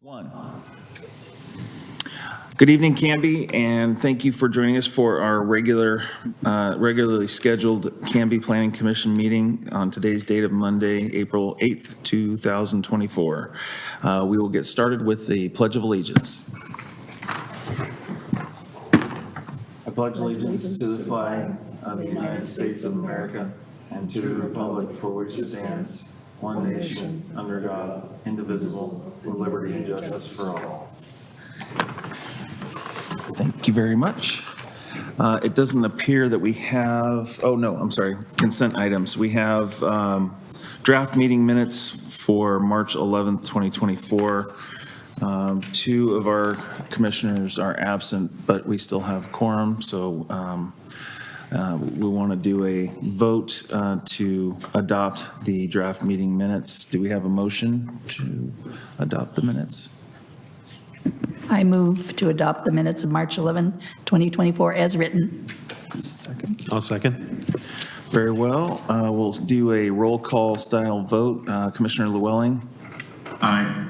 One. Good evening, Canby, and thank you for joining us for our regularly scheduled Canby Planning Commission meeting on today's date of Monday, April 8th, 2024. We will get started with the Pledge of Allegiance. I pledge allegiance to the flag of the United States of America and to the republic for which it stands, one nation, under God, indivisible, with liberty and justice for all. Thank you very much. It doesn't appear that we have, consent items. We have draft meeting minutes for March 11th, 2024. Two of our commissioners are absent, but we still have quorum, so we want to do a vote to adopt the draft meeting minutes. Do we have a motion to adopt the minutes? I move to adopt the minutes of March 11, 2024 as written. Second. I'll second. Very well. We'll do a roll call style vote. Commissioner Llewellyn? Aye.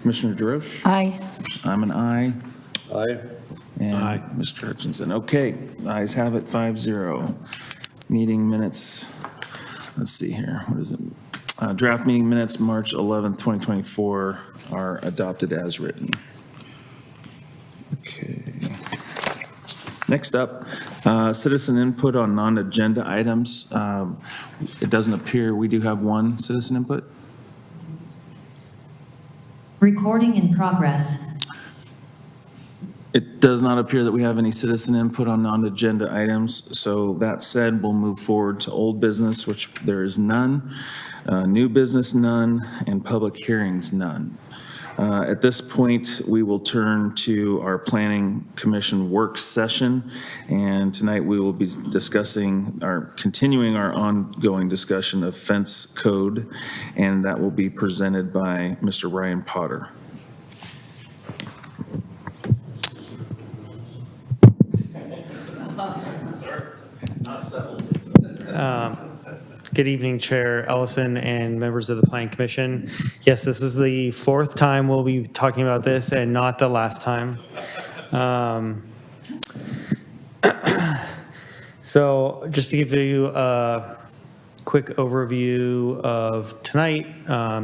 Commissioner DeRoche? Aye. I'm an aye. Aye. And Aye. Mr. Hutchinson. Okay, ayes have it, 5-0. Meeting minutes, let's see here, what is it? Draft meeting minutes, March 11th, 2024 are adopted as written. Okay. Next up, citizen input on non-agenda items. It doesn't appear we do have one citizen input. Recording in progress. It does not appear that we have any citizen input on non-agenda items. So that said, we'll move forward to old business, which there is none, new business none, and public hearings none. At this point, we will turn to our Planning Commission work session, and tonight we will be continuing our ongoing discussion of fence code, and that will be presented by Mr. Ryan Potter. Good evening, Chair Ellison and members of the Planning Commission. Yes, this is the fourth time we'll be talking about this and not the last time. So just to give you a quick overview of tonight,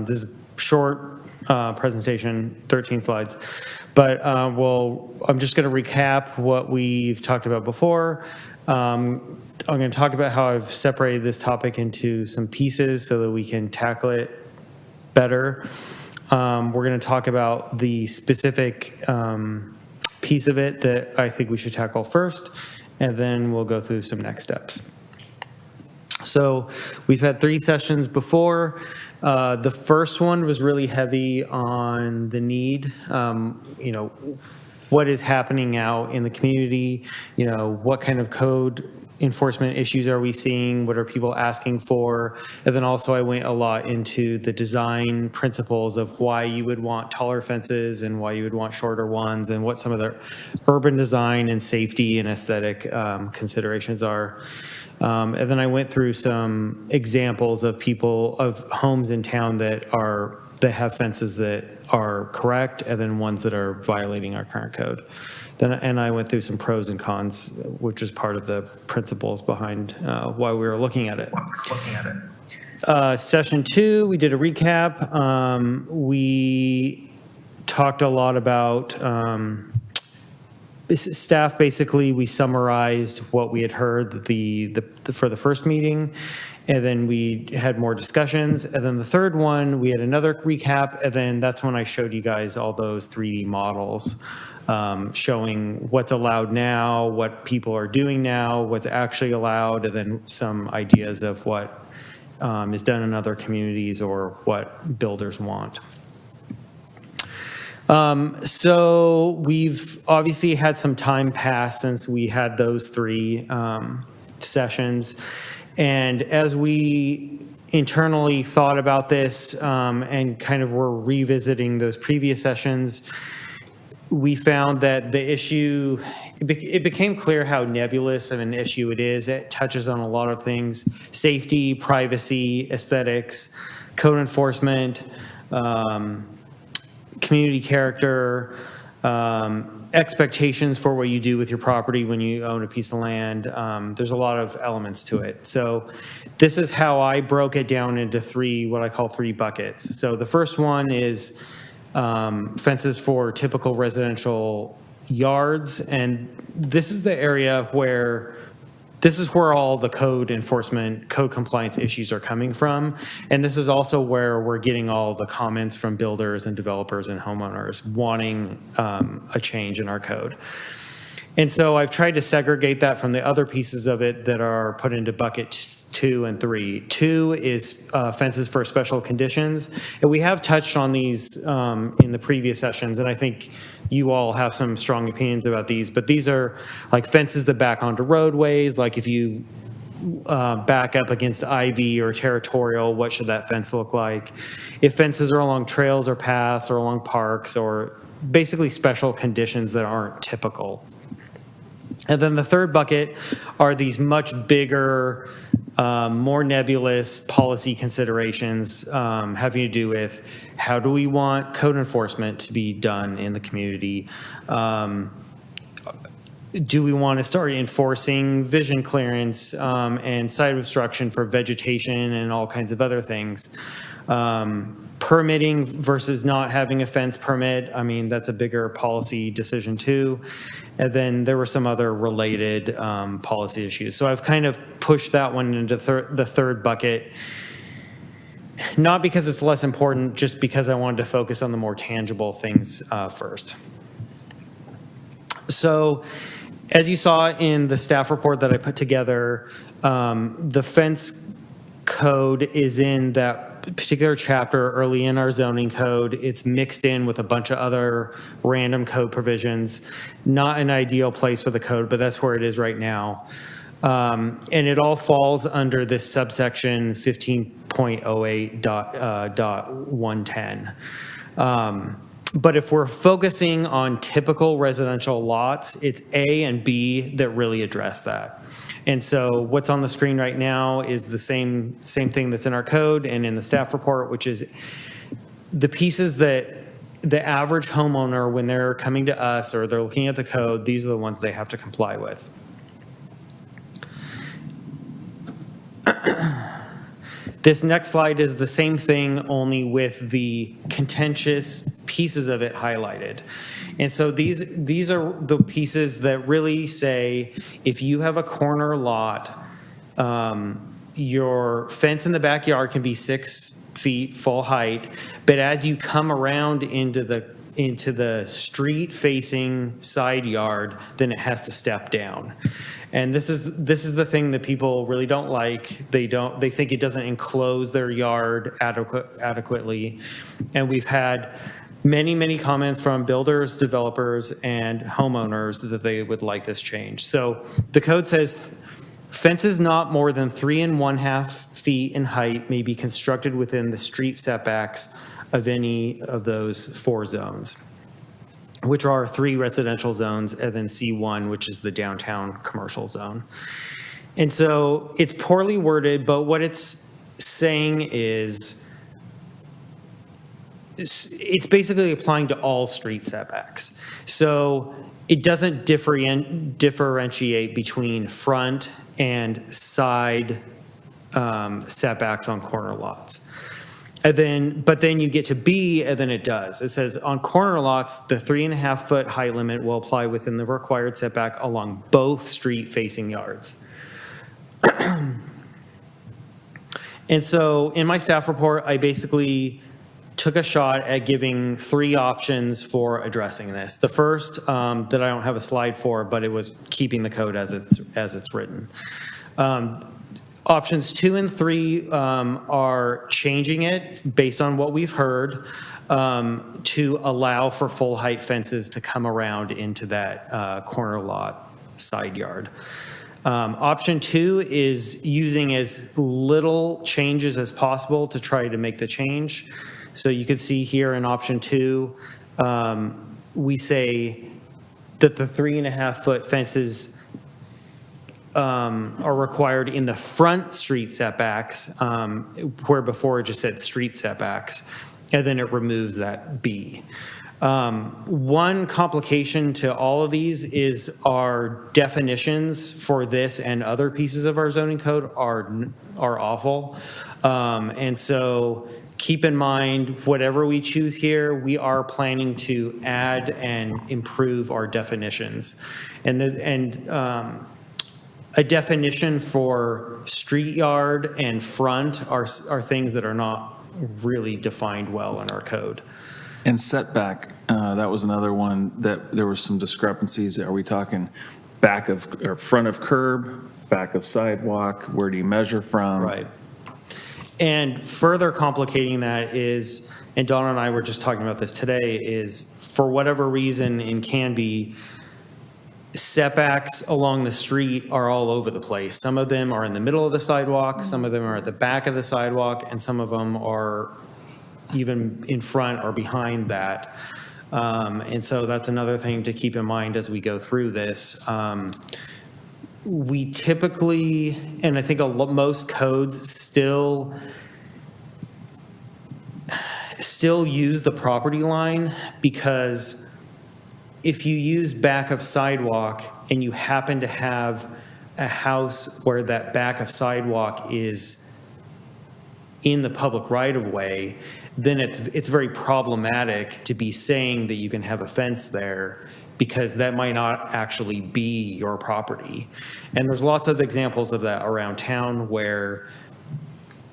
this is a short presentation, 13 slides, but I'm just going to recap what we've talked about before. I'm going to talk about how I've separated this topic into some pieces so that we can tackle it better. We're going to talk about the specific piece of it that I think we should tackle first, and then we'll go through some next steps. So we've had 3 sessions before. The first one was really heavy on the need, what is happening out in the community, what kind of code enforcement issues are we seeing, what are people asking for, and then also I went a lot into the design principles of why you would want taller fences and why you would want shorter ones and what some of the urban design and safety and aesthetic considerations are. And then I went through some examples of homes in town that have fences that are correct, and then ones that are violating our current code. And I went through some pros and cons, which is part of the principles behind why we were looking at it. Session 2, we did a recap. We talked a lot about staff. Basically, we summarized what we had heard for the first meeting, and then we had more discussions. And then the third one, we had another recap, and then that's when I showed you guys all those 3D models showing what's allowed now, what people are doing now, what's actually allowed, and then some ideas of what is done in other communities or what builders want. So we've obviously had some time pass since we had those 3 sessions. And as we internally thought about this and kind of were revisiting those previous sessions, we found that the issue, it became clear how nebulous of an issue it is. It touches on a lot of things: safety, privacy, aesthetics, code enforcement, community character, expectations for what you do with your property when you own a piece of land. There's a lot of elements to it. So this is how I broke it down into what I call three buckets. So the first one is fences for typical residential yards. And this is the area where all the code enforcement, code compliance issues are coming from. And this is also where we're getting all the comments from builders and developers and homeowners wanting a change in our code. And so I've tried to segregate that from the other pieces of it that are put into bucket 2 and 3. 2 is fences for special conditions. And we have touched on these in the previous sessions, and I think you all have some strong opinions about these, but these are like fences that back onto roadways, like if you back up against ivy or territorial, what should that fence look like? If fences are along trails or paths or along parks, or basically special conditions that aren't typical. And then the third bucket are these much bigger, more nebulous policy considerations having to do with how do we want code enforcement to be done in the community? Do we want to start enforcing vision clearance and site obstruction for vegetation and all kinds of other things? Permitting versus not having a fence permit, I mean, that's a bigger policy decision too. And then there were some other related policy issues. So I've kind of pushed that one into the third bucket, not because it's less important, just because I wanted to focus on the more tangible things first. So as you saw in the staff report that I put together, the fence code is in that particular chapter early in our zoning code. It's mixed in with a bunch of other random code provisions. Not an ideal place for the code, but that's where it is right now. And it all falls under this subsection 15.08.110. But if we're focusing on typical residential lots, it's A and B that really address that. And so what's on the screen right now is the same thing that's in our code and in the staff report, which is the pieces that the average homeowner, when they're coming to us or they're looking at the code, these are the ones they have to comply with. This next slide is the same thing, only with the contentious pieces of it highlighted. And so these are the pieces that really say, if you have a corner lot, your fence in the backyard can be 6 feet full height, but as you come around into the street-facing side yard, then it has to step down. And this is the thing that people really don't like. They think it doesn't enclose their yard adequately. And we've had many comments from builders, developers, and homeowners that they would like this change. So the code says fences not more than 3 1/2 feet in height may be constructed within the street setbacks of any of those 4 zones, which are 3 residential zones, and then C1, which is the downtown commercial zone. And so it's poorly worded, but what it's saying is it's basically applying to all street setbacks. So it doesn't differentiate between front and side setbacks on corner lots. But then you get to B, and then it does. It says on corner lots, the 3.5 foot height limit will apply within the required setback along both street facing yards. And so in my staff report, I basically took a shot at giving 3 options for addressing this. The first that I don't have a slide for, but it was keeping the code as it's written. Options 2 and 3 are changing it based on what we've heard to allow for full height fences to come around into that corner lot side yard. Option 2 is using as little changes as possible to try to make the change. So you can see here in option 2, we say that the 3.5 foot fences are required in the front street setbacks, where before it just said street setbacks. and then it removes that B. One complication to all of these is our definitions for this and other pieces of our zoning code are awful. And so keep in mind, whatever we choose here, we are planning to add and improve our definitions. And a definition for street yard and front are things that are not really defined well in our code. And setback, that was another one that there were some discrepancies. Are we talking back of, or front of curb, back of sidewalk? Where do you measure from? Right. And further complicating that is, and Donna and I were just talking about this today, is for whatever reason in Canby, setbacks along the street are all over the place. Some of them are in the middle of the sidewalk, some of them are at the back of the sidewalk, and some of them are even in front or behind that. And so that's another thing to keep in mind as we go through this. We typically, and I think most codes still use the property line, because if you use back of sidewalk and you happen to have a house where that back of sidewalk is in the public right-of-way, then it's very problematic to be saying that you can have a fence there, because that might not actually be your property. And there's lots of examples of that around town where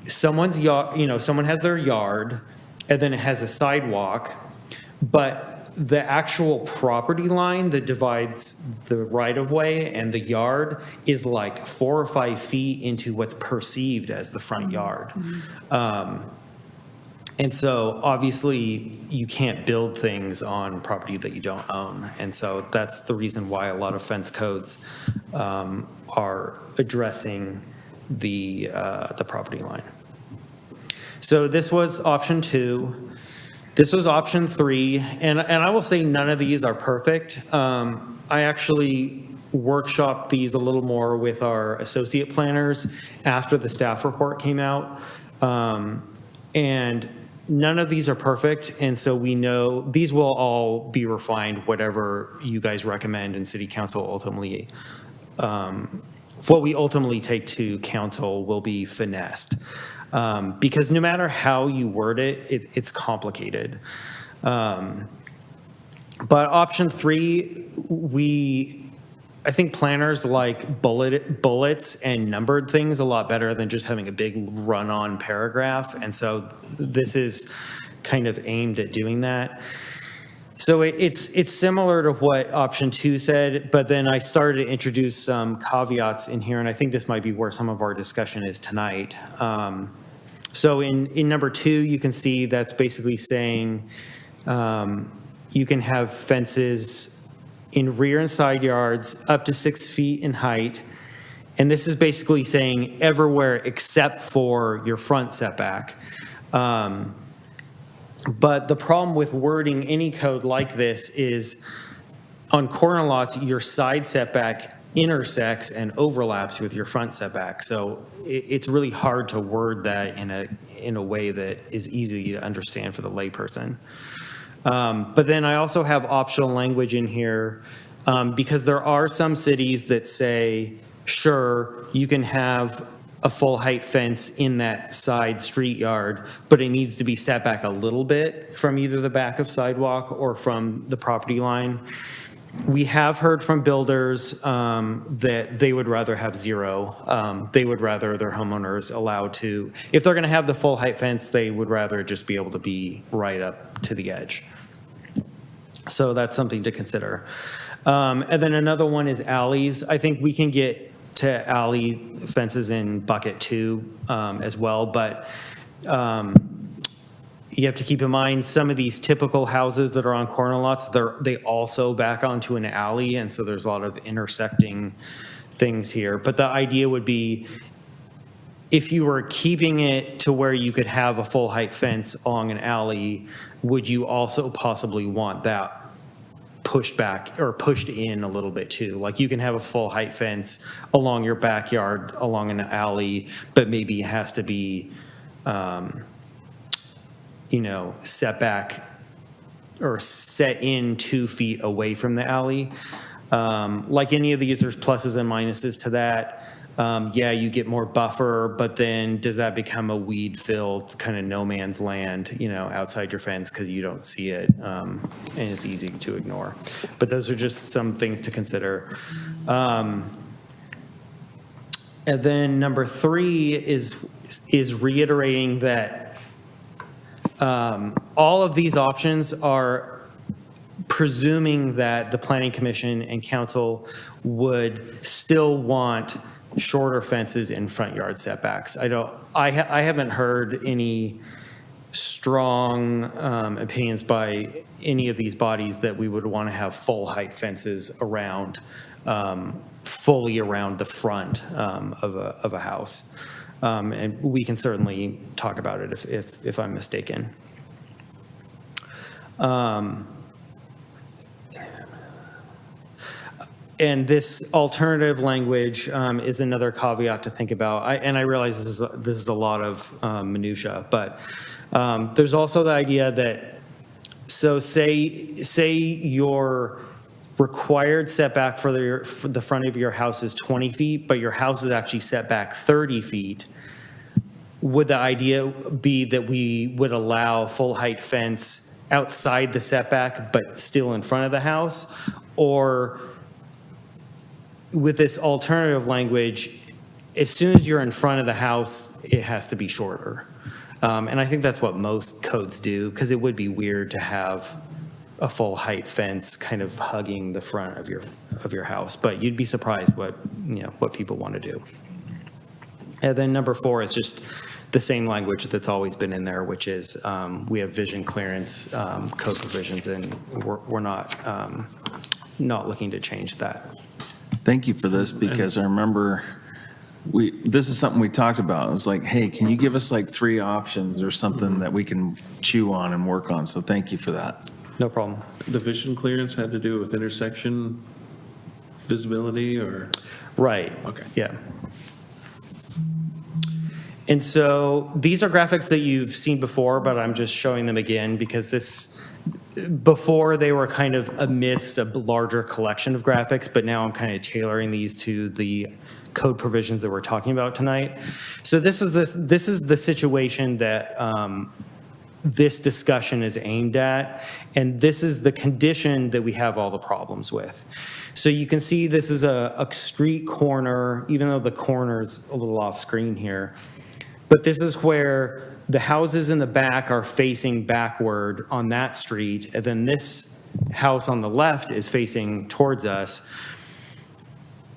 someone has their yard and then it has a sidewalk, but the actual property line that divides the right-of-way and the yard is like 4 or 5 feet into what's perceived as the front yard. And so obviously you can't build things on property that you don't own. And so that's the reason why a lot of fence codes are addressing the property line. So this was option 2. This was option 3. And I will say none of these are perfect. I actually workshopped these a little more with our associate planners after the staff report came out. And none of these are perfect, and so we know these will all be refined, whatever you guys recommend and city council ultimately, what we ultimately take to council will be finessed. Because no matter how you word it, it's complicated. But option 3, I think planners like bullets and numbered things a lot better than just having a big run-on paragraph. And so this is kind of aimed at doing that. So it's similar to what option 2 said, but then I started to introduce some caveats in here, and I think this might be where some of our discussion is tonight. So in number 2, you can see that's basically saying you can have fences in rear and side yards up to 6 feet in height. And this is basically saying everywhere except for your front setback. But the problem with wording any code like this is on corner lots, your side setback intersects and overlaps with your front setback. So it's really hard to word that in a way that is easy to understand for the layperson. But then I also have optional language in here because there are some cities that say, sure, you can have a full height fence in that side street yard, but it needs to be set back a little bit from either the back of sidewalk or from the property line. We have heard from builders that they would rather have 0. They would rather their homeowners allowed to, if they're going to have the full height fence, they would rather just be able to be right up to the edge. So that's something to consider. And then another one is alleys. I think we can get to alley fences in bucket 2 as well, but you have to keep in mind some of these typical houses that are on corner lots, they also back onto an alley, and so there's a lot of intersecting things here. But the idea would be if you were keeping it to where you could have a full height fence along an alley, would you also possibly want that pushed back or pushed in a little bit too? Like you can have a full height fence along your backyard along an alley, but maybe it has to be setback or set in 2 feet away from the alley. Like any of these, there's pluses and minuses to that. Yeah, you get more buffer, but then does that become a weed-filled kind of no man's land, outside your fence because you don't see it, and it's easy to ignore. But those are just some things to consider. And then number 3 is reiterating that all of these options are presuming that the Planning Commission and Council would still want shorter fences in front yard setbacks. I haven't heard any strong opinions by any of these bodies that we would want to have full height fences around, fully around the front of a house. And we can certainly talk about it if I'm mistaken. And this alternative language is another caveat to think about. I realize this is a lot of minutia, but there's also the idea that, so say your required setback for the front of your house is 20 feet, but your house is actually set back 30 feet. Would the idea be that we would allow full height fence outside the setback, but still in front of the house? Or with this alternative language, as soon as you're in front of the house, it has to be shorter. And I think that's what most codes do, because it would be weird to have a full height fence kind of hugging the front of your house. But you'd be surprised what people want to do. And then number 4 is just the same language that's always been in there, which is we have vision clearance code provisions, and we're not looking to change that. Thank you for this, because I remember this is something we talked about. It was like, hey, can you give us like 3 options or something that we can chew on and work on? So thank you for that. No problem. The vision clearance had to do with intersection visibility or? Right. Okay. Yeah. And so these are graphics that you've seen before, but I'm just showing them again because before they were kind of amidst a larger collection of graphics, but now I'm kind of tailoring these to the code provisions that we're talking about tonight. So this is the situation that this discussion is aimed at, and this is the condition that we have all the problems with. So you can see this is a street corner, even though the corner's a little off screen here. But this is where the houses in the back are facing backward on that street, and then this house on the left is facing towards us.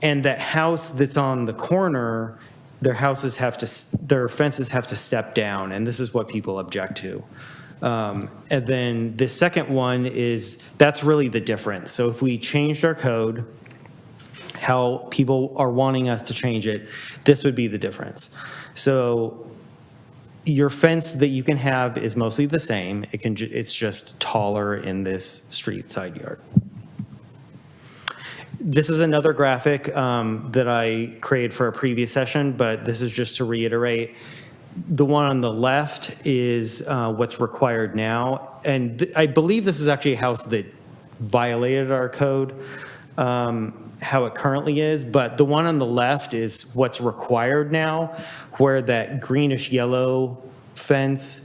And that house that's on the corner, their fences have to step down, and this is what people object to. And then the second one that's really the difference. So if we changed our code, how people are wanting us to change it, this would be the difference. So your fence that you can have is mostly the same. It's just taller in this street side yard. This is another graphic that I created for a previous session, but this is just to reiterate. The one on the left is what's required now. And I believe this is actually a house that violated our code, how it currently is. But the one on the left is what's required now, where that greenish yellow fence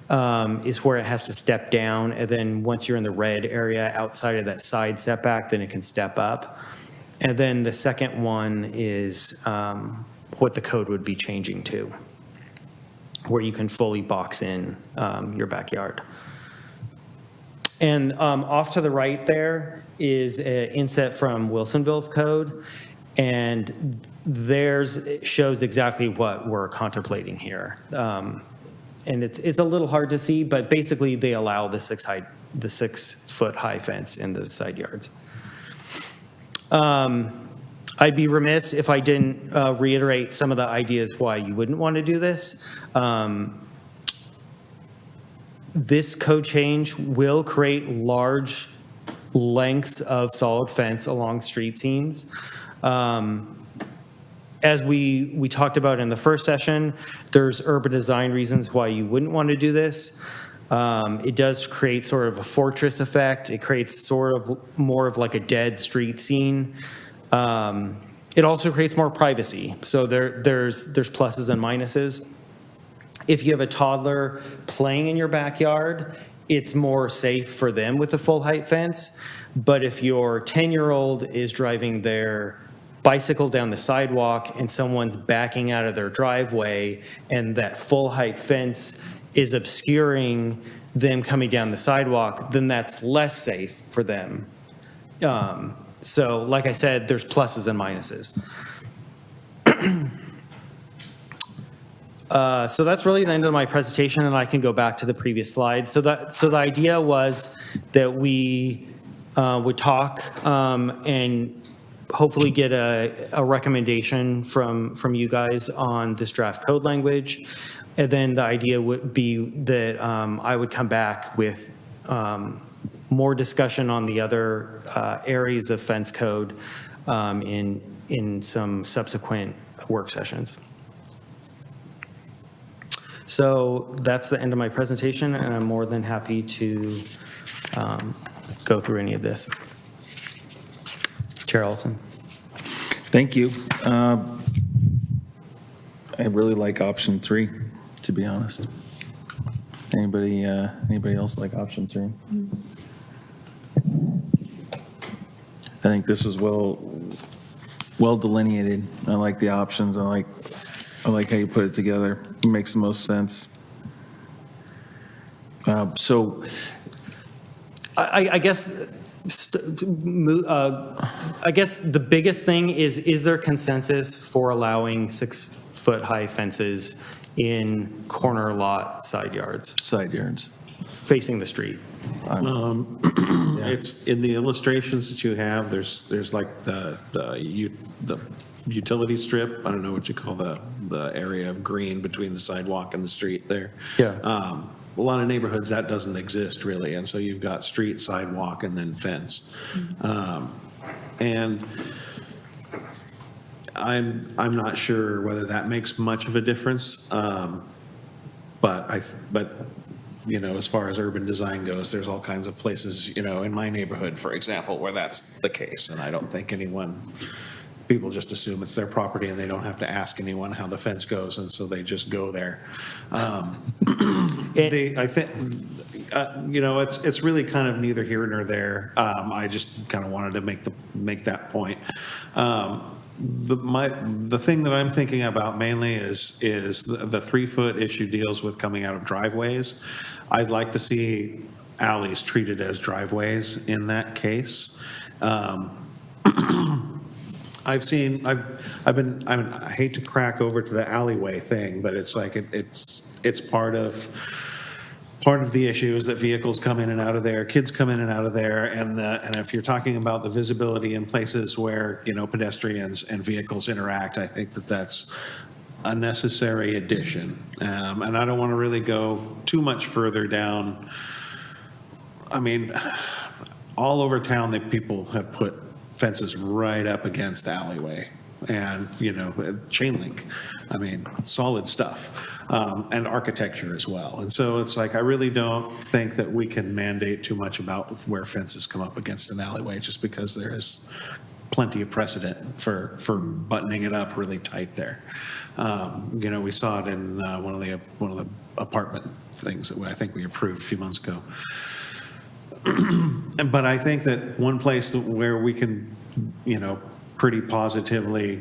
is where it has to step down. And then once you're in the red area outside of that side setback, then it can step up. And then the second one is what the code would be changing to, where you can fully box in your backyard. And off to the right there is an inset from Wilsonville's code, and theirs shows exactly what we're contemplating here. And it's a little hard to see, but basically they allow the 6-foot high fence in those side yards. I'd be remiss if I didn't reiterate some of the ideas why you wouldn't want to do this. This code change will create large lengths of solid fence along street scenes. As we talked about in the first session, there's urban design reasons why you wouldn't want to do this. It does create sort of a fortress effect. It creates sort of more of like a dead street scene. It also creates more privacy. So there's pluses and minuses. If you have a toddler playing in your backyard, it's more safe for them with a full height fence. But if your 10-year-old is driving their bicycle down the sidewalk and someone's backing out of their driveway and that full height fence is obscuring them coming down the sidewalk, then that's less safe for them. So like I said, there's pluses and minuses. So that's really the end of my presentation, and I can go back to the previous slide. So the idea was that we would talk and hopefully get a recommendation from you guys on this draft code language. And then the idea would be that I would come back with more discussion on the other areas of fence code in some subsequent work sessions. So that's the end of my presentation, and I'm more than happy to go through any of this. Chair Olson. Thank you. I really like option 3, to be honest. Anybody else like option 3? I think this was well delineated. I like the options. I like how you put it together. It makes the most sense. So I guess the biggest thing is there consensus for allowing 6-foot high fences in corner lot side yards facing the street? It's in the illustrations that you have, there's like the utility strip, I don't know what you call the area of green between the sidewalk and the street there. Yeah. A lot of neighborhoods, that doesn't exist really, and so you've got street, sidewalk, and then fence. And I'm not sure whether that makes much of a difference, but you know, as far as urban design goes, there's all kinds of places, you know, in my neighborhood, for example, where that's the case, and I don't think people just assume it's their property and they don't have to ask anyone how the fence goes, and so they just go there. I think, you know, it's really kind of neither here nor there. I just kind of wanted to make that point. The thing that I'm thinking about mainly is the 3-foot issue deals with coming out of driveways. I'd like to see alleys treated as driveways in that case. I hate to crack over to the alleyway thing, but it's like it's part of the issue is that vehicles come in and out of there, kids come in and out of there, and if you're talking about the visibility in places where, you know, pedestrians and vehicles interact, I think that's a necessary addition. And I don't want to really go too much further down. I mean, all over town, that people have put fences right up against the alleyway, and, you know, chain link. I mean, solid stuff, and architecture as well. And so it's like, I really don't think that we can mandate too much about where fences come up against an alleyway, just because there is plenty of precedent for buttoning it up really tight there. You know, we saw it in one of the apartment things that I think we approved a few months ago. But I think that one place where we can, you know, pretty positively,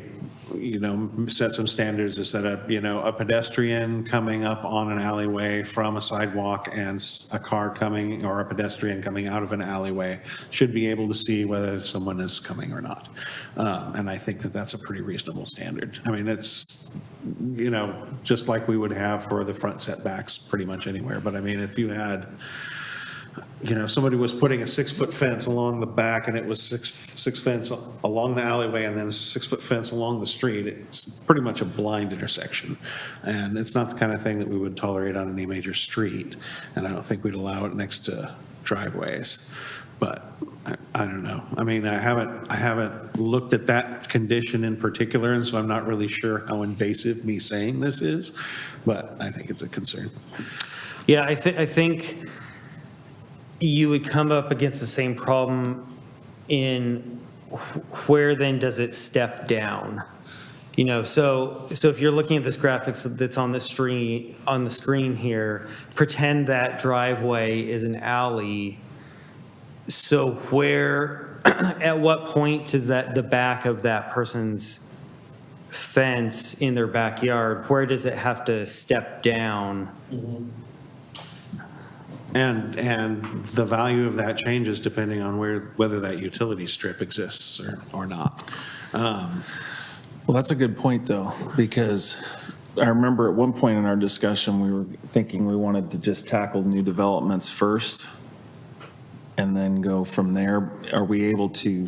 you know, set some standards is that a pedestrian coming up on an alleyway from a sidewalk and a car coming, or a pedestrian coming out of an alleyway, should be able to see whether someone is coming or not. And I think that that's a pretty reasonable standard. I mean, it's, you know, just like we would have for the front setbacks pretty much anywhere. But I mean, if you had, you know, somebody was putting a 6-foot fence along the back, and it was six fence along the alleyway, and then a 6-foot fence along the street, it's pretty much a blind intersection. And it's not the kind of thing that we would tolerate on any major street. And I don't think we'd allow it next to driveways. But I don't know. I mean, I haven't looked at that condition in particular, and so I'm not really sure how invasive me saying this is, but I think it's a concern. Yeah, I think you would come up against the same problem in where then does it step down? You know, so if you're looking at this graphics that's on the screen here, pretend that driveway is an alley. So where, at what point does the back of that person's fence in their backyard, where does it have to step down? And the value of that changes depending on whether that utility strip exists or not. Well, that's a good point, though, because I remember at one point in our discussion, we were thinking we wanted to just tackle new developments first and then go from there. Are we able to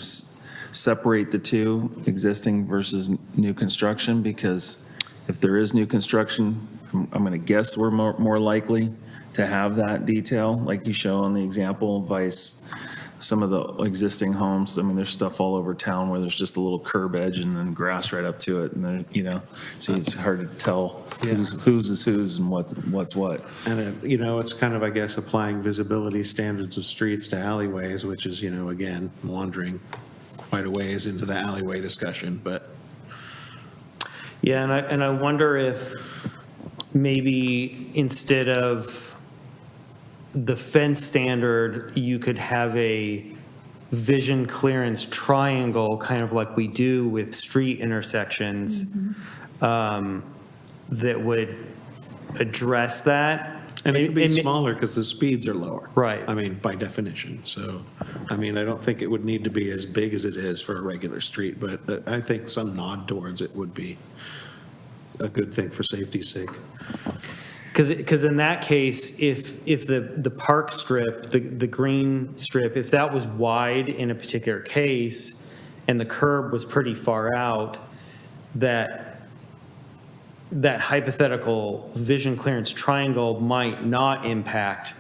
separate the two, existing versus new construction? Because if there is new construction, I'm going to guess we're more likely to have that detail, like you show on the example, vice some of the existing homes. I mean, there's stuff all over town where there's just a little curb edge and then grass right up to it, and then, you know, so it's hard to tell whose is whose and what's what. And, you know, it's kind of, I guess, applying visibility standards of streets to alleyways, which is, you know, again, wandering quite a ways into the alleyway discussion, but. Yeah, and I wonder if maybe instead of the fence standard, you could have a vision clearance triangle, kind of like we do with street intersections, that would address that. And it could be smaller because the speeds are lower. Right. I mean, by definition. So, I mean, I don't think it would need to be as big as it is for a regular street, but I think some nod towards it would be a good thing for safety's sake. Because in that case, if the park strip, the green strip, if that was wide in a particular case and the curb was pretty far out, that hypothetical vision clearance triangle might not impact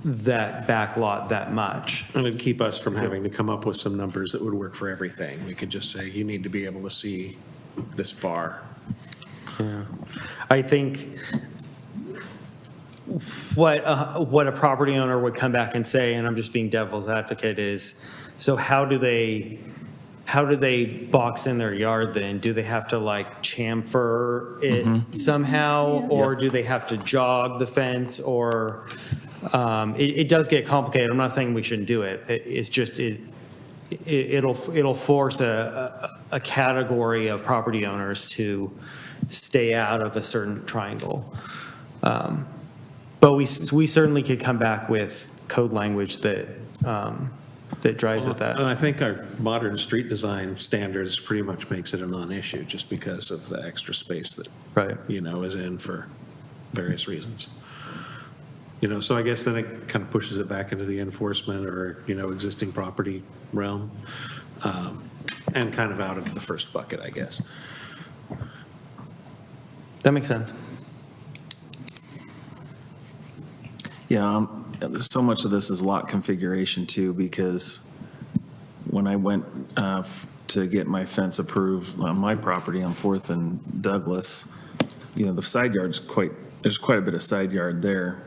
that back lot that much. And it'd keep us from having to come up with some numbers that would work for everything. We could just say, you need to be able to see this far. Yeah. I think what a property owner would come back and say, and I'm just being devil's advocate, is, so how do they box in their yard then? Do they have to like chamfer it somehow, or do they have to jog the fence, or it does get complicated. I'm not saying we shouldn't do it. It's just it'll force a category of property owners to stay out of a certain triangle. But we certainly could come back with code language that drives at that. And I think our modern street design standards pretty much makes it a non-issue just because of the extra space that, Right. you know, is in for various reasons. You know, so I guess then it kind of pushes it back into the enforcement or, you know, existing property realm, and kind of out of the first bucket, I guess. That makes sense. Yeah, so much of this is lot configuration too, because when I went to get my fence approved on my property on 4th and Douglas, you know, the side yard's there's quite a bit of side yard there,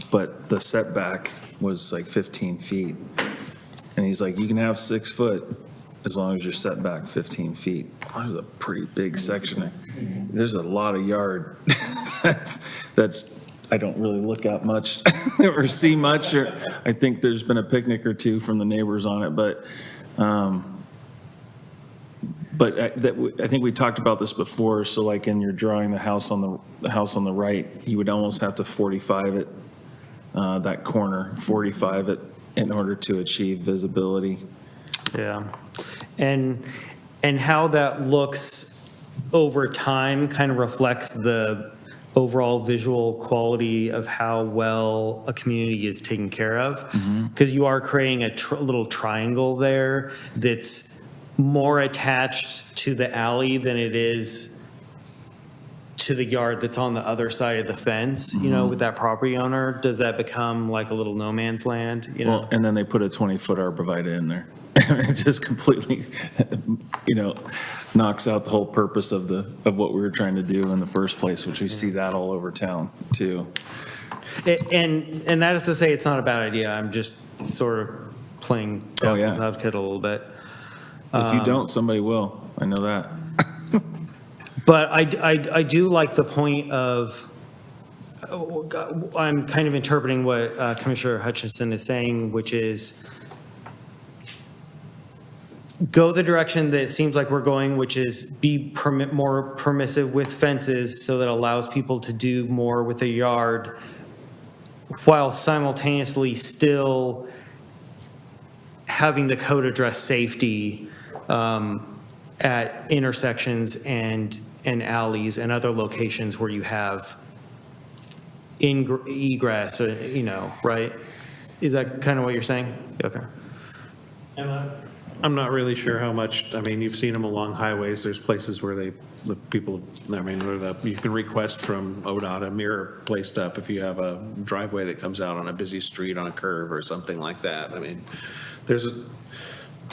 but the setback was like 15 feet. And he's like, you can have 6 foot as long as you're set back 15 feet. There's a pretty big section. There's a lot of yard. that's I don't really look at much or see much. Or I think there's been a picnic or two from the neighbors on it, but I think we talked about this before. So like in your drawing, the house on the right, you would almost have to 45 it, that corner, 45 it in order to achieve visibility. Yeah. And how that looks over time kind of reflects the overall visual quality of how well a community is taken care of. Because you are creating a little triangle there that's more attached to the alley than it is to the yard that's on the other side of the fence, you know, with that property owner, does that become like a little no man's land, you know? Well, and then they put a 20-foot arborvitae in there. It just completely, you know, knocks out the whole purpose of what we were trying to do in the first place, which we see that all over town, too. And that is to say, it's not a bad idea. I'm just sort of playing Oh, yeah. devil's advocate a little bit. If you don't, somebody will. I know that. But I do like the point of, I'm kind of interpreting what Commissioner Hutchinson is saying, which is go the direction that it seems like we're going, which is be more permissive with fences so that allows people to do more with a yard while simultaneously still having the code address safety at intersections and alleys and other locations where you have egress, you know, right? Is that kind of what you're saying? Okay. I'm not really sure how much, I mean, you've seen them along highways, there's places where the people, I mean, where you can request from ODOT a mirror placed up if you have a driveway that comes out on a busy street on a curve or something like that. I mean,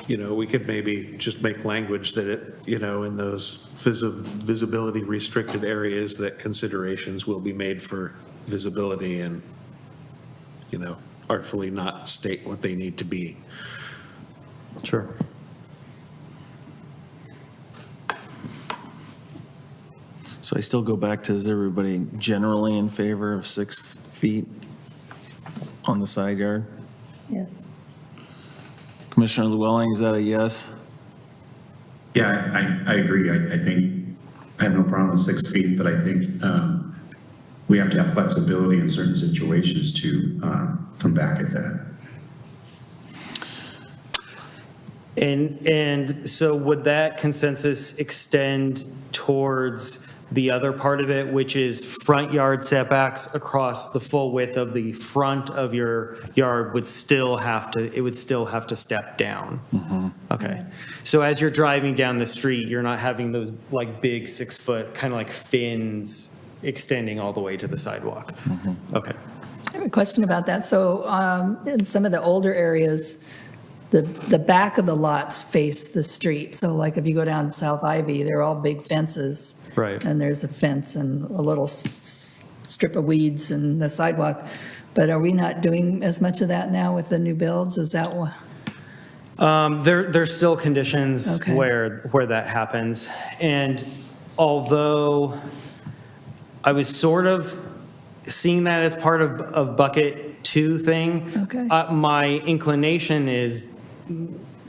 you know, we could maybe just make language that it, you know, in those visibility restricted areas, that considerations will be made for visibility and, you know, artfully not state what they need to be. Sure. So I still go back to, is everybody generally in favor of 6 feet on the side yard? Yes. Commissioner Llewellyn, is that a yes? Yeah, I agree. I think I have no problem with 6 feet, but I think we have to have flexibility in certain situations to come back at that. And so would that consensus extend towards the other part of it, which is front yard setbacks across the full width of the front of your yard would still have to step down? Okay. So as you're driving down the street, you're not having those like big 6 foot kind of like fins extending all the way to the sidewalk? Okay. I have a question about that. So in some of the older areas, the back of the lots face the street. So like if you go down South Ivy, they're all big fences. Right. And there's a fence and a little strip of weeds and the sidewalk. But are we not doing as much of that now with the new builds? Is that what? There's still conditions Okay. where that happens. And although I was sort of seeing that as part of bucket 2 thing, Okay. my inclination is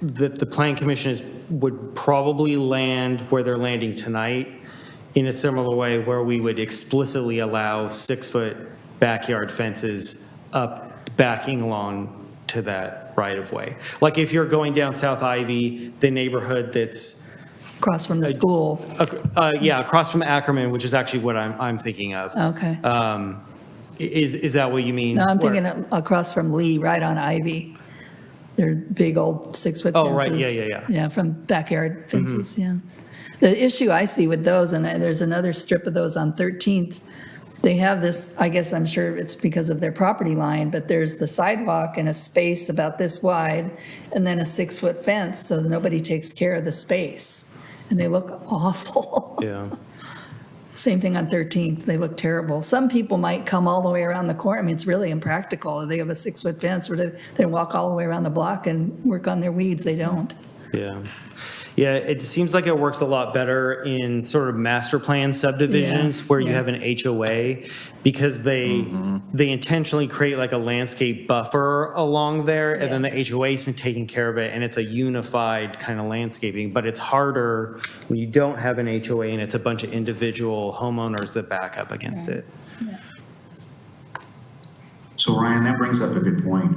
that the plan commission would probably land where they're landing tonight in a similar way where we would explicitly allow 6 foot backyard fences up backing along to that right of way. Like if you're going down South Ivy, the neighborhood that's Across from the school? yeah, across from Ackerman, which is actually what I'm thinking of. Okay. Is that what you mean? No, I'm Where- thinking across from Lee, right on Ivy. They're big old 6 foot fences. Oh, right, yeah. Yeah, from backyard fences, yeah. The issue I see with those, and there's another strip of those on 13th, they have this, I guess I'm sure it's because of their property line, but there's the sidewalk and a space about this wide, and then a 6 foot fence, so nobody takes care of the space. And they look awful. Yeah. Same thing on 13th, they look terrible. Some people might come all the way around the corner, I mean, it's really impractical. They have a 6 foot fence where they walk all the way around the block and work on their weeds, they don't. Yeah. Yeah, it seems like it works a lot better in sort of master plan subdivisions Yeah, where you yeah. have an HOA because they intentionally create like a landscape buffer along there and then the HOA is taking care of it and it's a unified kind of landscaping. But it's harder when you don't have an HOA and it's a bunch of individual homeowners that back up against it. So Ryan, that brings up a good point.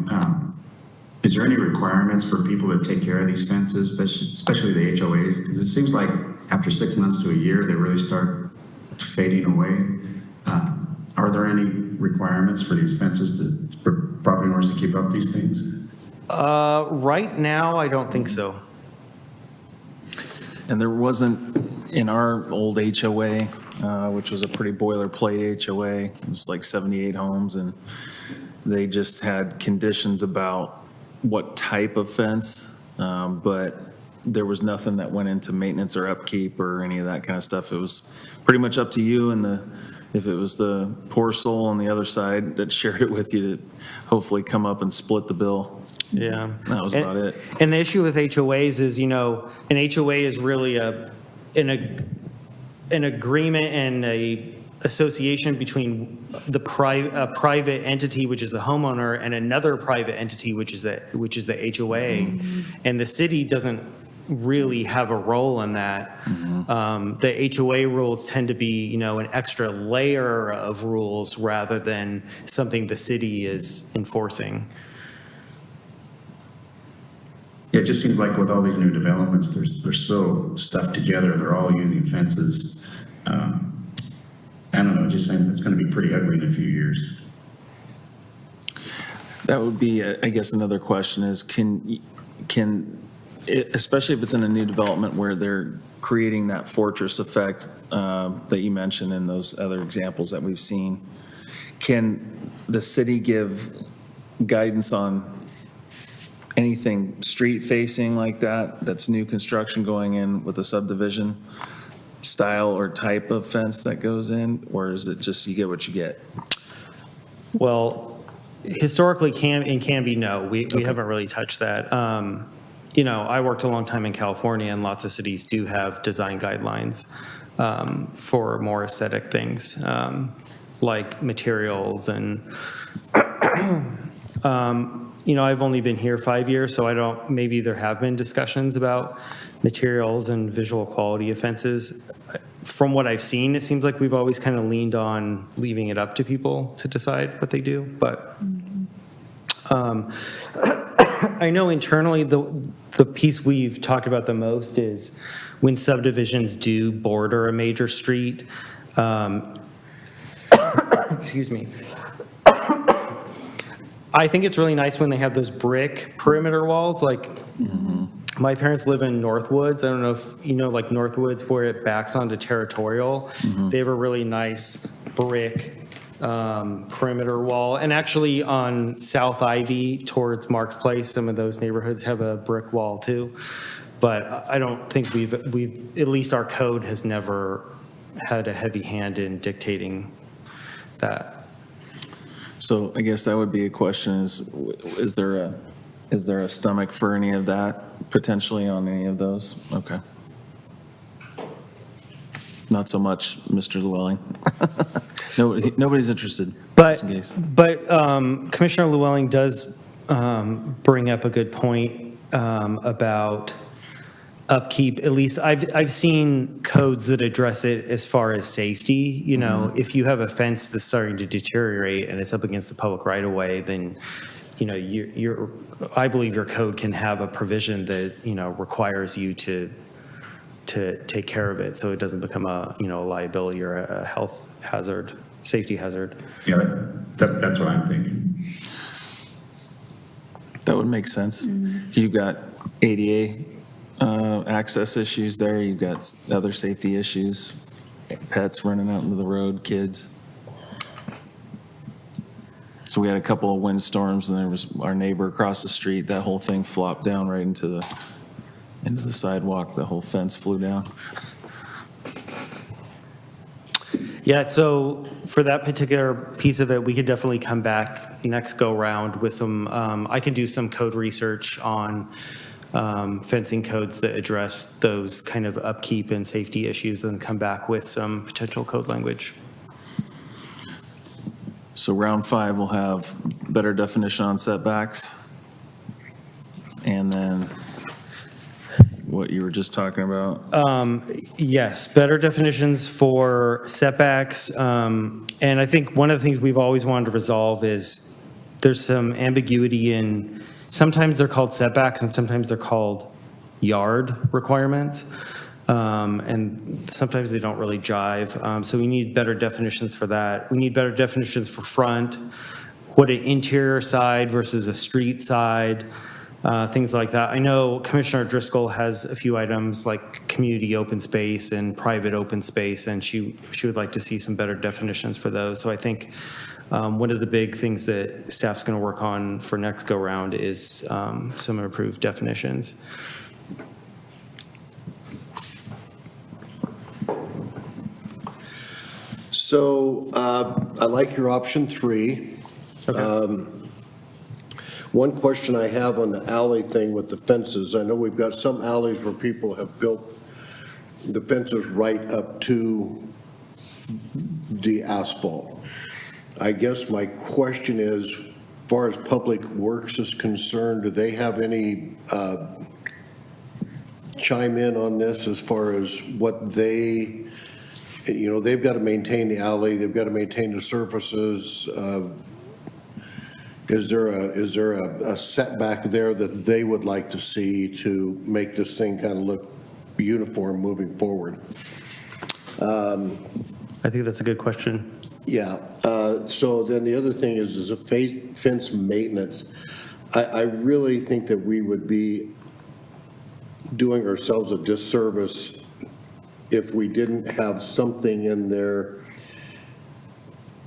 Is there any requirements for people to take care of these fences, especially the HOAs? Because it seems like after 6 months to a year, they really start fading away. Are there any requirements for these fences for property owners to keep up these things? Right now, I don't think so. And there wasn't, in our old HOA, which was a pretty boilerplate HOA, it was like 78 homes, and they just had conditions about what type of fence, but there was nothing that went into maintenance or upkeep or any of that kind of stuff. It was pretty much up to you and if it was the poor soul on the other side that shared it with you, to hopefully come up and split the bill. Yeah. That was about it. And the issue with HOAs is, an HOA is really an agreement and a association between a private entity, which is the homeowner, and another private entity, which is the HOA. And the city doesn't really have a role in that. The HOA rules tend to be, an extra layer of rules rather than something the city is enforcing. Yeah, it just seems like with all these new developments, they're so stuck together. They're all using fences. I don't know, just saying it's going to be pretty ugly in a few years. That would be, I guess, another question is, especially if it's in a new development where they're creating that fortress effect that you mentioned in those other examples that we've seen, can the city give guidance on anything street facing like that's new construction going in with a subdivision style or type of fence that goes in, or is it just you get what you get? Well, historically, in Canby, no, we haven't really touched that. I worked a long time in California, and lots of cities do have design guidelines for more aesthetic things, like materials and, I've only been here 5 years, so maybe there have been discussions about materials and visual quality of fences. From what I've seen, it seems like we've always kind of leaned on leaving it up to people to decide what they do. But I know internally the piece we've talked about the most is when subdivisions do border a major street. Excuse me. I think it's really nice when they have those brick perimeter walls. Like, my parents live in Northwoods. I don't know if you know, like Northwoods, where it backs onto Territorial. They have a really nice brick perimeter wall. And actually on South Ivy towards Mark's Place, some of those neighborhoods have a brick wall too. But I don't think we've at least our code has never had a heavy hand in dictating that. So I guess that would be a question is there a stomach for any of that potentially on any of those? Okay. Not so much, Mr. Llewellyn. Nobody's interested. But just in case. Commissioner Llewellyn does bring up a good point about upkeep. At least I've seen codes that address it as far as safety. If you have a fence that's starting to deteriorate and it's up against the public right of way, then I believe your code can have a provision that requires you to take care of it, so it doesn't become a liability or a health hazard, safety hazard. Yeah, that's what I'm thinking. That would make sense. You've got ADA access issues there. You've got other safety issues, pets running out into the road, kids. So we had a couple of windstorms, and there was our neighbor across the street. That whole thing flopped down right into the sidewalk. The whole fence flew down. Yeah, so for that particular piece of it, we could definitely come back next go round with some, I can do some code research on fencing codes that address those kind of upkeep and safety issues and come back with some potential code language. So round 5 will have better definition on setbacks. And then what you were just talking about. Yes, better definitions for setbacks. And I think one of the things we've always wanted to resolve is there's some ambiguity in, sometimes they're called setbacks and sometimes they're called yard requirements. And sometimes they don't really jive. So we need better definitions for that. We need better definitions for front, what an interior side versus a street side. things like that. I know Commissioner Driscoll has a few items like community open space and private open space, and she would like to see some better definitions for those. So I think one of the big things that staff's going to work on for next go-round is some improved definitions. So I like your option 3. One question I have on the alley thing with the fences, I know we've got some alleys where people have built the fences right up to the asphalt. I guess my question is, as far as Public Works is concerned, do they have any chime in on this as far as what they, they've got to maintain the alley, they've got to maintain the surfaces. Is there a setback there that they would like to see to make this thing kind of look uniform moving forward? I think that's a good question. Yeah, so then the other thing is a fence maintenance. I really think that we would be doing ourselves a disservice if we didn't have something in there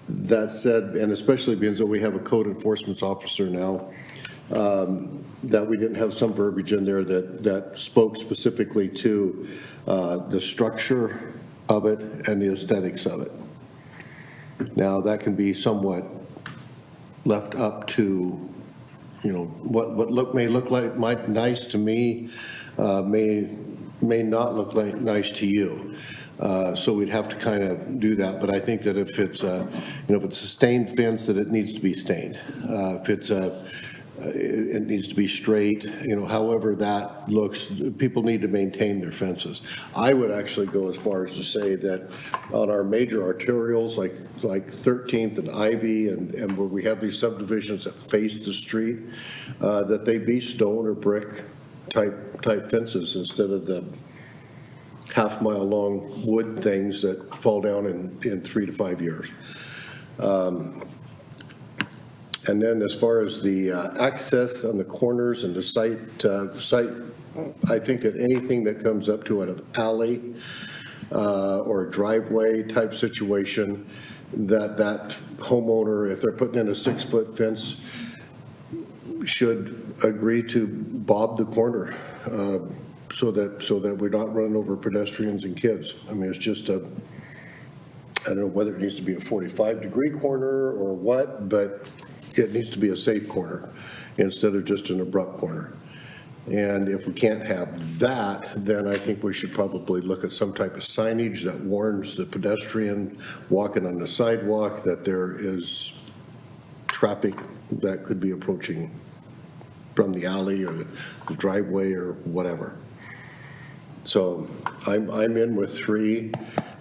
that said, and especially being that we have a code enforcement officer now, that we didn't have some verbiage in there that spoke specifically to the structure of it and the aesthetics of it. Now, that can be somewhat left up to, what may look like nice to me, may not look like nice to you. So we'd have to kind of do that. But I think that if it's if it's a stained fence, that it needs to be stained. If it's it needs to be straight. However that looks, people need to maintain their fences. I would actually go as far as to say that on our major arterials, like 13th and Ivy, and where we have these subdivisions that face the street, that they be stone or brick type fences instead of the half-mile long wood things that fall down in 3 to 5 years. And then as far as the access on the corners and the site, I think that anything that comes up to an alley or a driveway type situation, that homeowner, if they're putting in a 6-foot fence, should agree to bob the corner so that we're not running over pedestrians and kids. I mean, it's just I don't know whether it needs to be a 45-degree corner or what, but it needs to be a safe corner instead of just an abrupt corner. And if we can't have that, then I think we should probably look at some type of signage that warns the pedestrian walking on the sidewalk that there is traffic that could be approaching from the alley or the driveway or whatever. So I'm in with 3,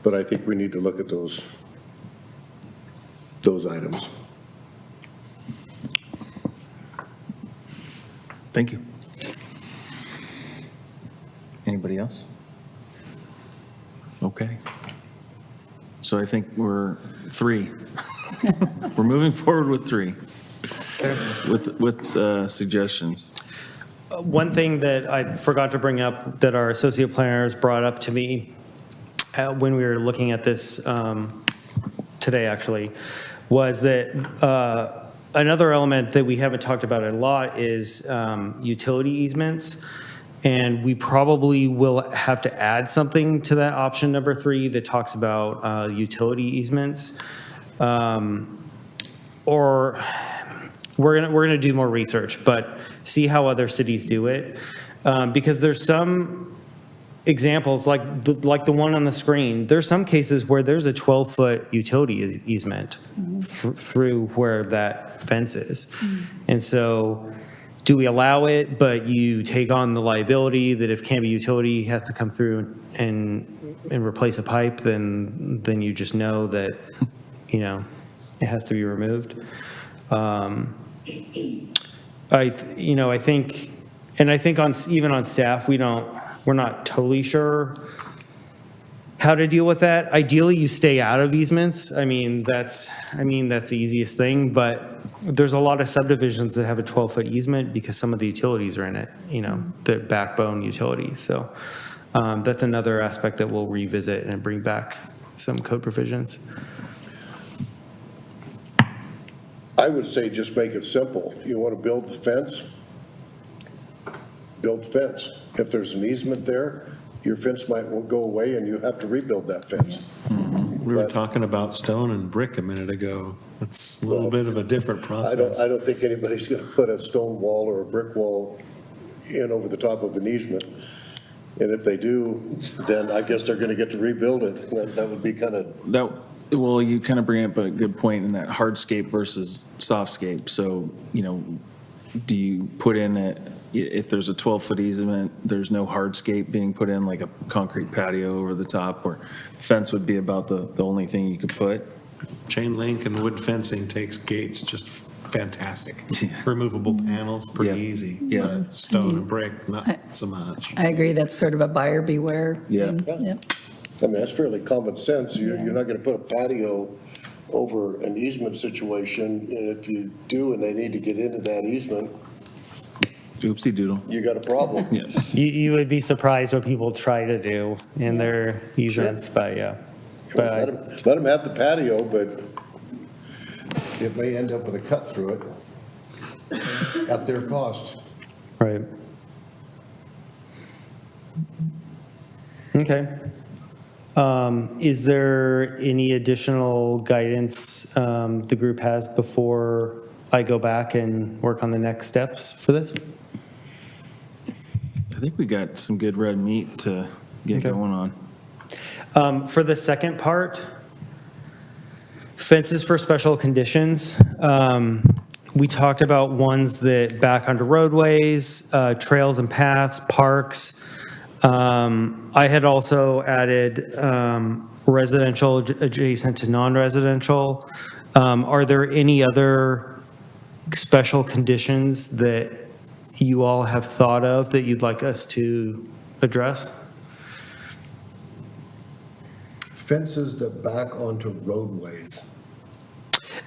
but I think we need to look at those items. Thank you. Anybody else? Okay. So I think we're 3. We're moving forward with 3. With suggestions. One thing that I forgot to bring up that our associate planners brought up to me when we were looking at this today, actually, was that another element that we haven't talked about a lot is utility easements. And we probably will have to add something to that option number 3 that talks about utility easements. Or we're gonna do more research, but see how other cities do it, because there's some examples like the one on the screen. There's some cases where there's a 12-foot utility easement through where that fence is, and so do we allow it? But you take on the liability that if Canby Utility has to come through and replace a pipe, then you just know that it has to be removed. I think even on staff, we're not totally sure how to deal with that. Ideally, you stay out of easements. That's the easiest thing, but there's a lot of subdivisions that have a 12-foot easement because some of the utilities are in it, the backbone utilities. So that's another aspect that we'll revisit and bring back some code provisions. I would say just make it simple. You want to build the fence? Build fence. If there's an easement there, your fence might go away and you have to rebuild that fence. We were But- talking about stone and brick a minute ago. It's a little bit of a different I process. don't think anybody's going to put a stone wall or a brick wall in over the top of an easement. And if they do, then I guess they're going to get to rebuild it. That would be kind of, Well, you kind of bring up a good point in that hardscape versus softscape. So, do you put in if there's a 12-foot easement, there's no hardscape being put in, like a concrete patio over the top, or fence would be about the only thing you could put? Chain link and wood fencing takes gates just fantastic. Removable panels, pretty Yeah. easy. Yeah. But stone and brick, not so much. I agree, that's sort of a buyer beware. Yeah. thing. Yep. I mean, that's fairly common sense. You're not going to put a patio over an easement situation. And if you do and they need to get into that easement, Oopsie doodle. you got a problem. Yeah. You would be surprised what people try to do in their easements, but yeah. Let them have the patio, but it may end up with a cut through it at their cost. Right. Okay. Is there any additional guidance the group has before I go back and work on the next steps for this? I think we got some good red meat to get Okay. going on. For the second part, fences for special conditions, we talked about ones that back onto roadways, trails and paths, parks. I had also added residential adjacent to non-residential. Are there any other special conditions that you all have thought of that you'd like us to address? Fences that back onto roadways.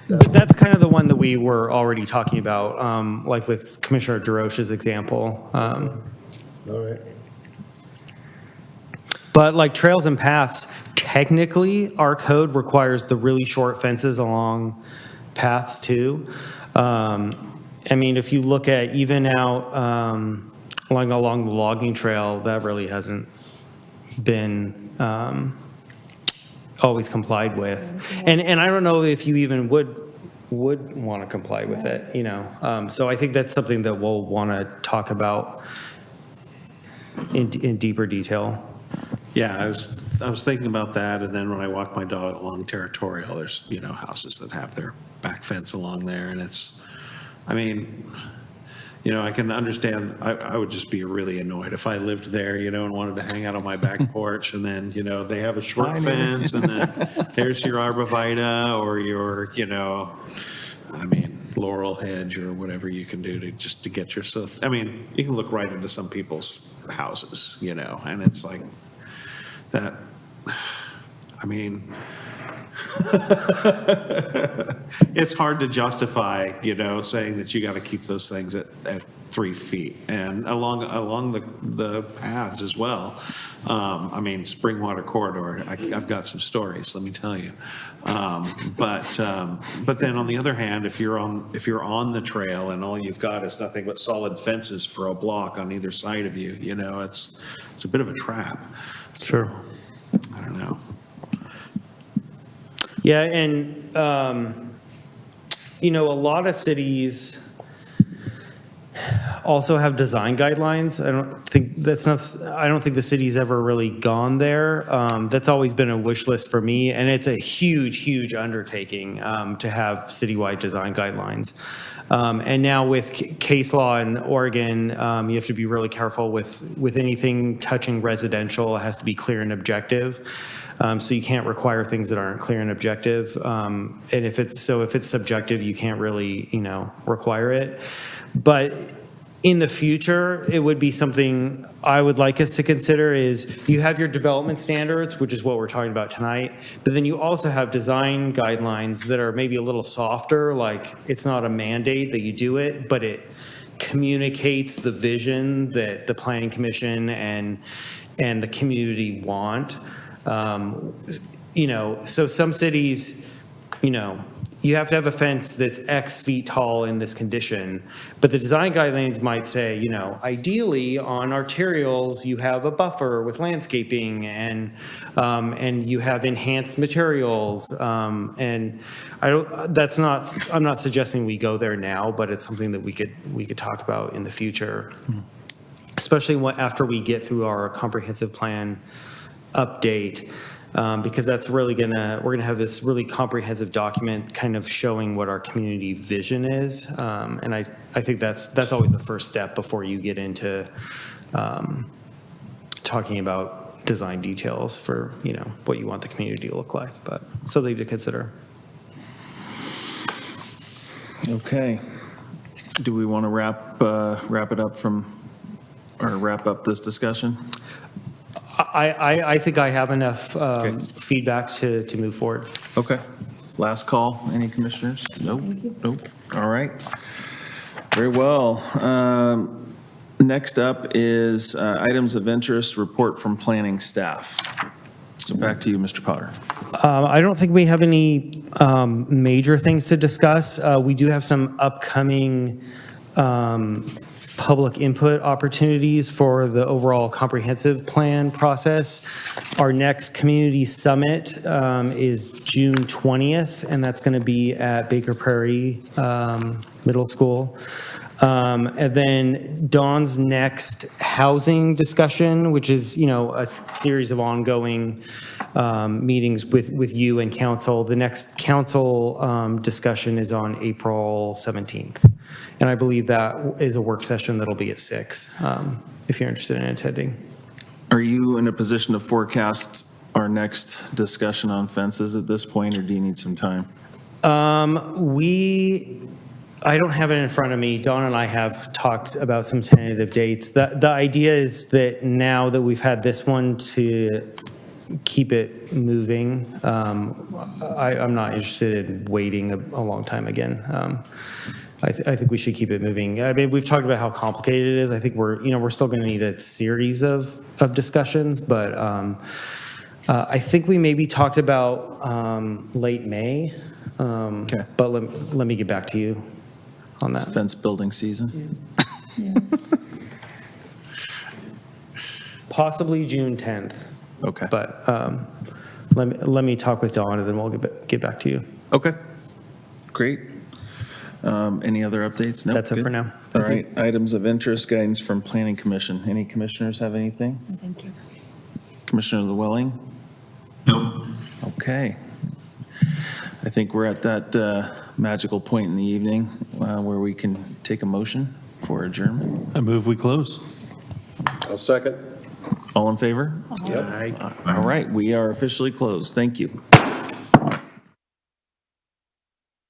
That's kind of the one that we were already talking about, like with Commissioner DeRoche's example. All right. But like trails and paths, technically, our code requires the really short fences along paths too. If you look at even out along the logging trail, that really hasn't been always complied with. And I don't know if you even would want to comply with it, So I think that's something that we'll want to talk about in deeper detail. Yeah, I was thinking about that, and then when I walk my dog along Territorial, there's, houses that have their back fence along there, and I can understand, I would just be really annoyed if I lived there, and wanted to hang out on my back porch, and then, they have a short fence, and then there's your arborvitae, or your, laurel hedge, or whatever you can do to get yourself, you can look right into some people's houses, and it's like, that, it's hard to justify, saying that you got to keep those things at 3 feet and along the paths as well. Springwater corridor, I've got some stories, let me tell you. But then on the other hand, if you're on the trail and all you've got is nothing but solid fences for a block on either side of you, it's a bit of a trap. Sure. I don't know. Yeah, and, a lot of cities also have design guidelines. I don't think the city's ever really gone there. That's always been a wish list for me, and it's a huge, huge undertaking to have citywide design guidelines. And now with case law in Oregon, you have to be really careful with anything touching residential. It has to be clear and objective. So you can't require things that aren't clear and objective. And if it's subjective, you can't really, require it. But in the future, it would be something I would like us to consider is you have your development standards, which is what we're talking about tonight, but then you also have design guidelines that are maybe a little softer, like it's not a mandate that you do it, but it communicates the vision that the Planning Commission and the community want. So some cities, you have to have a fence that's X feet tall in this condition, but the design guidelines might say, ideally on arterials, you have a buffer with landscaping and you have enhanced materials. I'm not suggesting we go there now, but it's something that we could talk about in the future, especially after we get through our comprehensive plan update. Because that's really we're gonna have this really comprehensive document kind of showing what our community vision is. And I think that's always the first step before you get into talking about design details for, what you want the community to look like, but something to consider. Okay. Do we want to wrap up this discussion? I think I have enough Okay. feedback to move forward. Okay. Last call. Any commissioners? Nope. Nope. All right. Very well. Next up is items of interest, report from planning staff. So back to you, Mr. Potter. I don't think we have any major things to discuss. We do have some upcoming public input opportunities for the overall comprehensive plan process. Our next community summit is June 20th, and that's going to be at Baker Prairie Middle School. And then Dawn's next housing discussion, which is, a series of ongoing meetings with you and council. The next council discussion is on April 17th. And I believe that is a work session that'll be at 6, if you're interested in attending. Are you in a position to forecast our next discussion on fences at this point, or do you need some time? I don't have it in front of me. Dawn and I have talked about some tentative dates. The idea is that now that we've had this one, to keep it moving. I'm not interested in waiting a long time again. I think we should keep it moving. I mean, we've talked about how complicated it is. I think we're still going to need a series of discussions, but I think we maybe talked about late May. Okay. But let me get back to you on It's that. fence building season. Yes. Possibly June 10th. Okay. But let me talk with Dawn, and then we'll get back to you. Okay. Great. Any other updates? Nope, That's it good. for now. All Thank you. right. Items of interest, guidance from Planning Commission. Any commissioners have anything? Thank you. Commissioner Llewellyn? Nope. Okay. I think we're at that magical point in the evening where we can take a motion for adjournment. I move we close. I'll second. All in favor? Aye. All right, we are officially closed. Thank you.